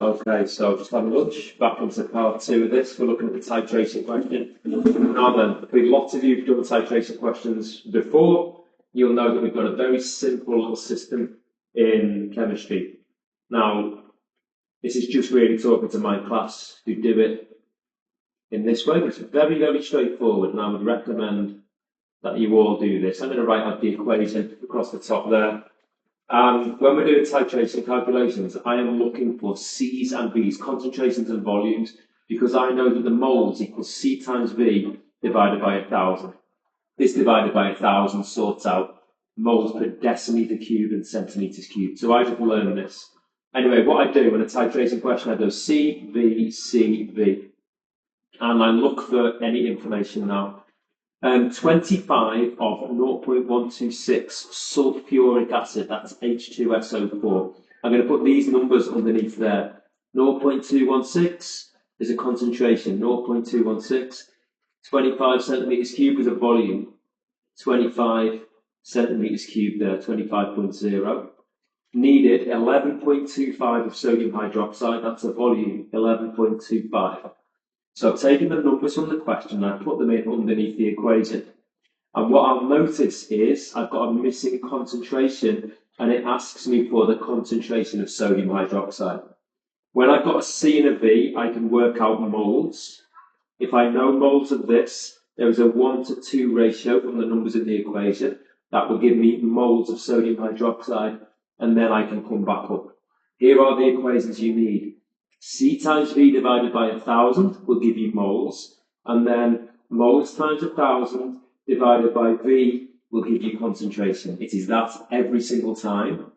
Okay, so just having lunch, back into part two of this. We're looking at the titration question. Now then, I think lots of you have done titration questions before. You'll know that we've got a very simple little system in chemistry. Now, this is just really talking to my class who do it in this way. It's very, very straightforward, and I would recommend that you all do this. I'm going to write out the equation across the top there. And when we're doing titration calculations, I am looking for C's and V's, concentrations and volumes, because I know that the moles equals C times V divided by 1,000. This divided by 1,000 sorts out moles per decimeter cubed and centimeters cubed. So I just learned this. Anyway, what I do in a titration question, I go C, V, C, V. And I look for any information now. 25 of 0.126 sulfuric acid, that's H2SO4. I'm going to put these numbers underneath there. 0.216 is a concentration, 0.216. 25 centimeters cubed is a volume, 25 centimeters cubed there, 25.0. Needed 11.25 of sodium hydroxide, that's a volume, 11.25. So I've taken the numbers from the question and I put them in underneath the equation. And what I'll notice is I've got a missing concentration and it asks me for the concentration of sodium hydroxide. When I've got a C and a V, I can work out moles. If I know moles of this, there is a 1:2 ratio from the numbers in the equation. That will give me moles of sodium hydroxide, and then I can come back up. Here are the equations you need. C times V divided by 1,000 will give you moles, and then moles times 1,000 divided by V will give you concentration. It is that every single time.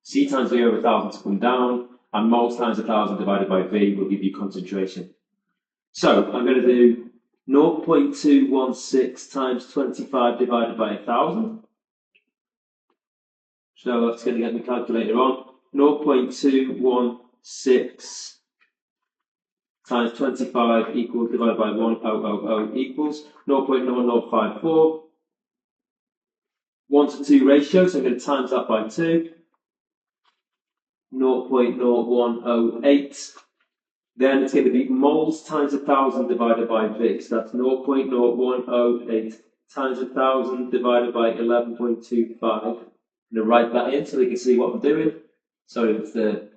C times V over 1,000 to come down, and moles times 1,000 divided by V will give you concentration. So I'm going to do 0.216 times 25 divided by 1,000. So that's going to get my calculator on. 0.216 times 25 equals divided by 1,000 equals 0.0054. 1:2 ratio, so I'm going to times that by 2. 0.0108. Then it's going to be moles times 1,000 divided by V. So that's 0.0108 times 1,000 divided by 11.25. I'm going to write that in so they can see what I'm doing. Sorry if the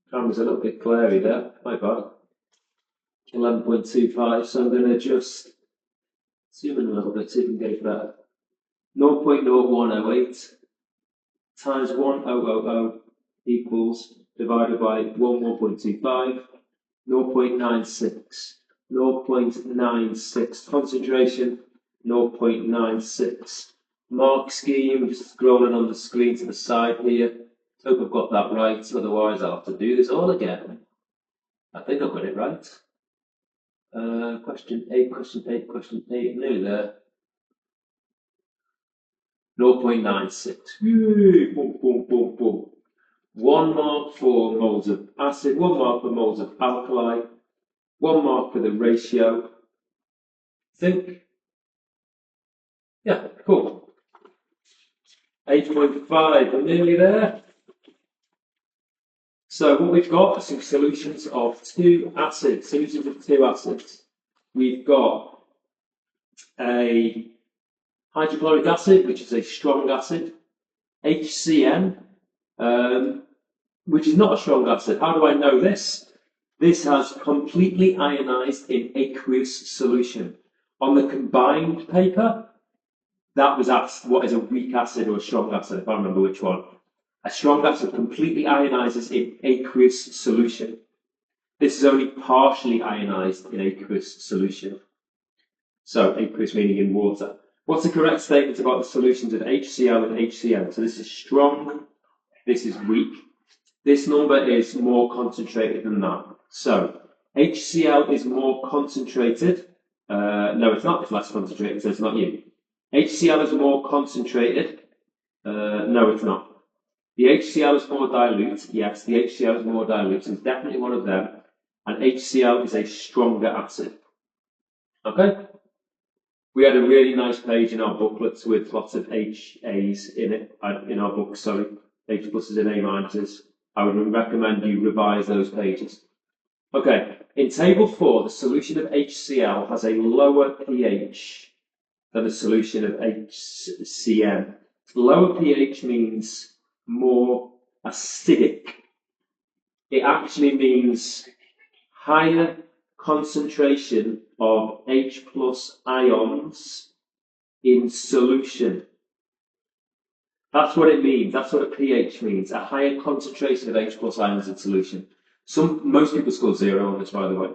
camera's a little bit glary there. My bad. 11.25. So I'm going to just zoom in a little bit so you can get it better. 0.0108 times 1,000 equals divided by 1.25. 0.96, 0.96 concentration, 0.96 mark scheme, just scrolling on the screen to the side here. Hope I've got that right, otherwise I'll have to do this all again. I think I've got it right. Question 8, nearly there. 0.96. Boom, boom, boom, boom. 1 mark for moles of acid, 1 mark for moles of alkali, 1 mark for the ratio. Think. Yeah, cool. 8.5, we're nearly there. So what we've got are some solutions of 2 acids. We've got a hydrochloric acid, which is a strong acid, HCN, which is not a strong acid. How do I know this? This has completely ionized in aqueous solution. On the combined paper, that was asked what is a weak acid or a strong acid, if I remember which one. A strong acid completely ionizes in aqueous solution. This is only partially ionized in aqueous solution. So aqueous meaning in water. What's the correct statement about the solutions of HCl and HCN? So this is strong, this is weak. This number is more concentrated than that. So HCl is more concentrated. No, it's not. It's less concentrated, so it's not you. HCl is more concentrated. No, it's not. The HCl is more dilute. Yes, the HCl is more dilute. So it's definitely one of them. And HCl is a stronger acid. Okay? We had a really nice page in our booklets with lots of HAs in it, in our book, sorry. H pluses and A minuses. I would recommend you revise those pages. Okay, in table 4, the solution of HCl has a lower pH than the solution of HCN. Lower pH means more acidic. It actually means higher concentration of H plus ions in solution. That's what it means. That's what a pH means. A higher concentration of H plus ions in solution. Most people score 0 on this, by the way.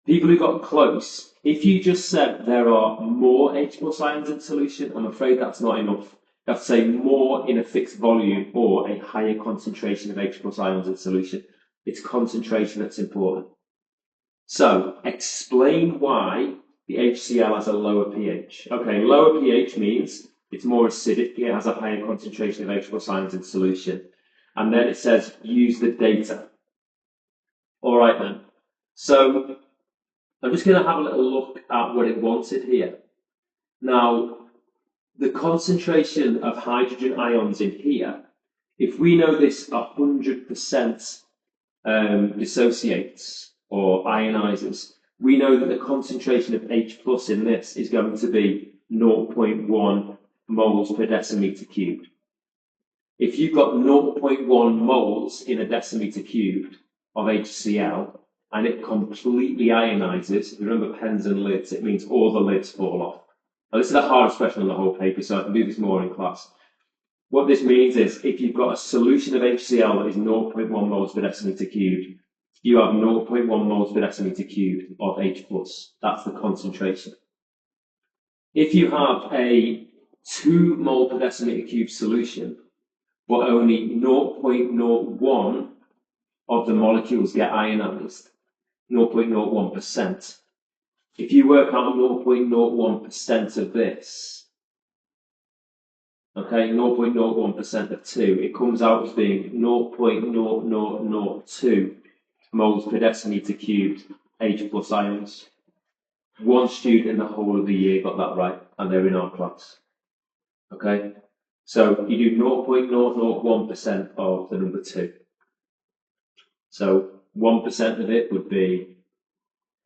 People who got close, if you just said there are more H plus ions in solution, I'm afraid that's not enough. You have to say more in a fixed volume or a higher concentration of H plus ions in solution. It's concentration that's important. So, explain why the HCl has a lower pH. Okay, lower pH means it's more acidic, it has a higher concentration of H plus ions in solution. And then it says, use the data. All right then. So, I'm just going to have a little look at what it wanted here. Now, the concentration of hydrogen ions in here, if we know this 100% dissociates or ionizes, we know that the concentration of H plus in this is going to be 0.1 moles per decimeter cubed. If you've got 0.1 moles in a decimeter cubed of HCl and it completely ionizes, remember pens and lids, it means all the lids fall off. Now this is the hardest question on the whole paper, so I can do this more in class. What this means is if you've got a solution of HCl that is 0.1 moles per decimeter cubed, you have 0.1 moles per decimeter cubed of H plus. That's the concentration. If you have a 2 mole per decimeter cubed solution, but only 0.01 of the molecules get ionized, 0.01%. If you work out 0.01% of this, okay, 0.01% of 2, it comes out as being 0.0002 moles per decimeter cubed H plus ions. One student in the whole of the year got that right, and they're in our class. Okay, so you do 0.001% of the number 2. So 1% of it would be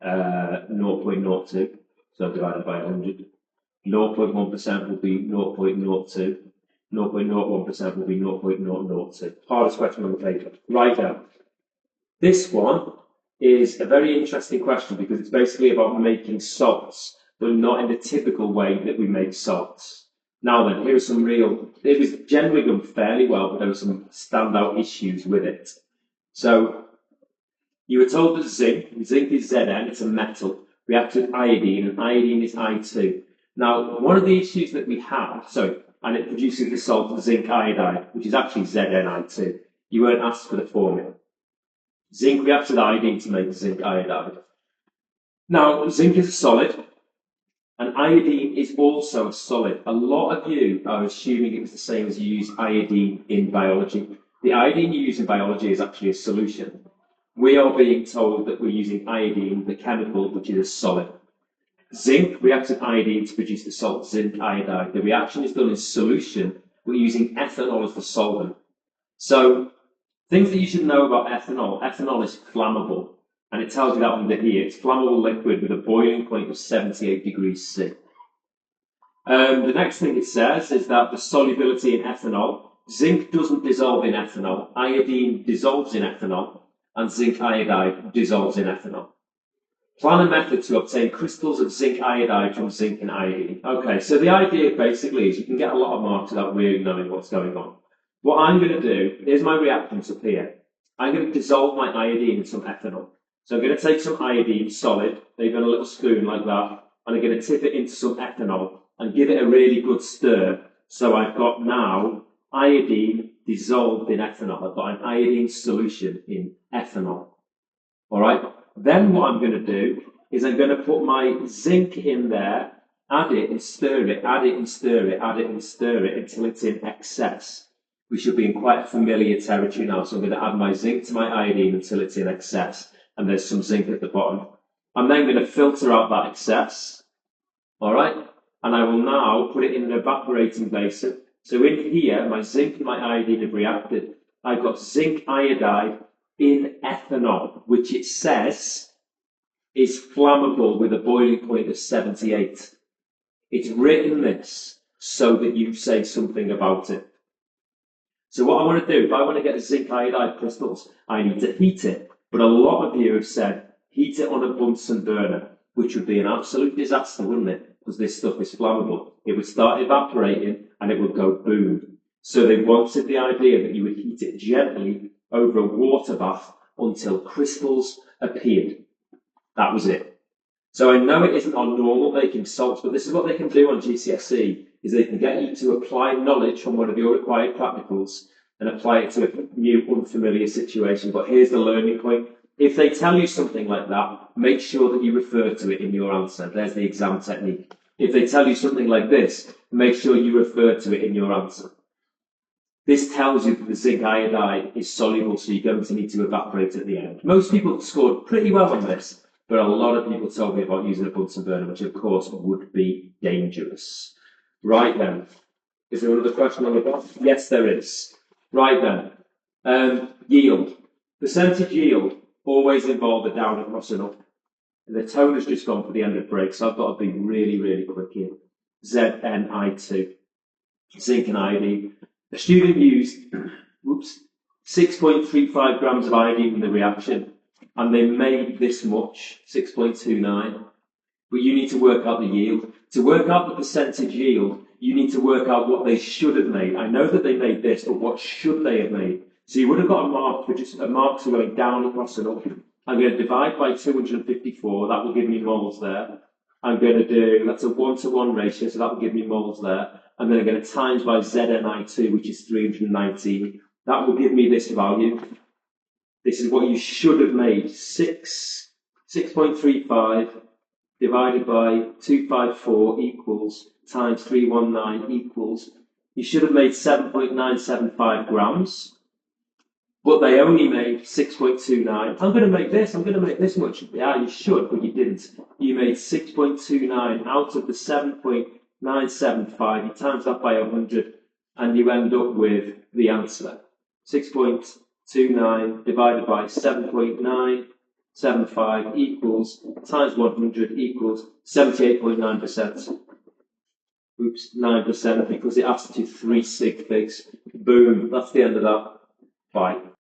0.02, so divided by 100. 0.1% will be 0.02. 0.01% will be 0.002. Hardest question on the paper. Right down. This one is a very interesting question because it's basically about making salts, but not in the typical way that we make salts. Now then, here are some it was generally done fairly well, but there were some standout issues with it. So, you were told that zinc is Zn, it's a metal, reacts with iodine, and iodine is I2. Now, one of the issues that we have, and it produces the salt zinc iodide, which is actually ZnI2. You weren't asked for the formula. Zinc reacts with iodine to make zinc iodide. Now, zinc is a solid, and iodine is also a solid. A lot of you are assuming it was the same as you use iodine in biology. The iodine you use in biology is actually a solution. We are being told that we're using iodine, the chemical, which is a solid. Zinc reacts with iodine to produce the salt zinc iodide. The reaction is done in solution. We're using ethanol as the solvent. So, things that you should know about ethanol. Ethanol is flammable, and it tells you that under here. It's flammable liquid with a boiling point of 78 degrees C. The next thing it says is that the solubility in ethanol, zinc doesn't dissolve in ethanol, iodine dissolves in ethanol, and zinc iodide dissolves in ethanol. Plan a method to obtain crystals of zinc iodide from zinc and iodine. Okay, so the idea basically is you can get a lot of marks without really knowing what's going on. What I'm going to do, here's my reactants up here. I'm going to dissolve my iodine in some ethanol. So I'm going to take some iodine solid, maybe on a little spoon like that, and I'm going to tip it into some ethanol and give it a really good stir. So I've got now iodine dissolved in ethanol. I've got an iodine solution in ethanol. All right. Then what I'm going to do is I'm going to put my zinc in there, add it and stir it, add it and stir it, add it and stir it until it's in excess. We should be in quite a familiar territory now. So I'm going to add my zinc to my iodine until it's in excess, and there's some zinc at the bottom. I'm then going to filter out that excess. All right. And I will now put it in an evaporating basin. So in here, my zinc and my iodine have reacted. I've got zinc iodide in ethanol, which it says is flammable with a boiling point of 78. It's written this so that you say something about it. So what I want to do, if I want to get zinc iodide crystals, I need to heat it. But a lot of you have said, heat it on a Bunsen burner, which would be an absolute disaster, wouldn't it? Because this stuff is flammable. It would start evaporating and it would go boom. So they wanted the idea that you would heat it gently over a water bath until crystals appeared. That was it. So I know it isn't on normal making salts, but this is what they can do on GCSE, is they can get you to apply knowledge from one of your required practicals and apply it to a new, unfamiliar situation. But here's the learning point. If they tell you something like that, make sure that you refer to it in your answer. There's the exam technique. If they tell you something like this, make sure you refer to it in your answer. This tells you that the zinc iodide is soluble, so you're going to need to evaporate at the end. Most people scored pretty well on this, but a lot of people told me about using a Bunsen burner, which of course would be dangerous. Right then, is there another question on the box? Yes, there is. Right then, yield. Percentage yield always involve a down across and up. The tone has just gone for the end of break, so I've got to be really, really quick here. ZnI2, zinc and iodine. A student used 6.35 grams of iodine in the reaction, and they made this much, 6.29. But you need to work out the yield. To work out the percentage yield, you need to work out what they should have made. I know that they made this, but what should they have made? So you would have got a mark for just a mark for going down across and up. I'm going to divide by 254. That will give me moles there. I'm going to do, that's a 1-to-1 ratio, so that will give me moles there. And then I'm going to times by ZnI2, which is 319. That will give me this value. This is what you should have made. 6.35 divided by 254 equals times 319 equals. You should have made 7.975 grams. But they only made 6.29. I'm going to make this much. Yeah, you should, but you didn't. You made 6.29 out of the 7.975. You times that by 100, and you end up with the answer. 6.29 divided by 7.975 equals, times 100 equals 78.9%. Oops, 9%, because it asks you 3 sig figs. Boom, that's the end of that. Bye.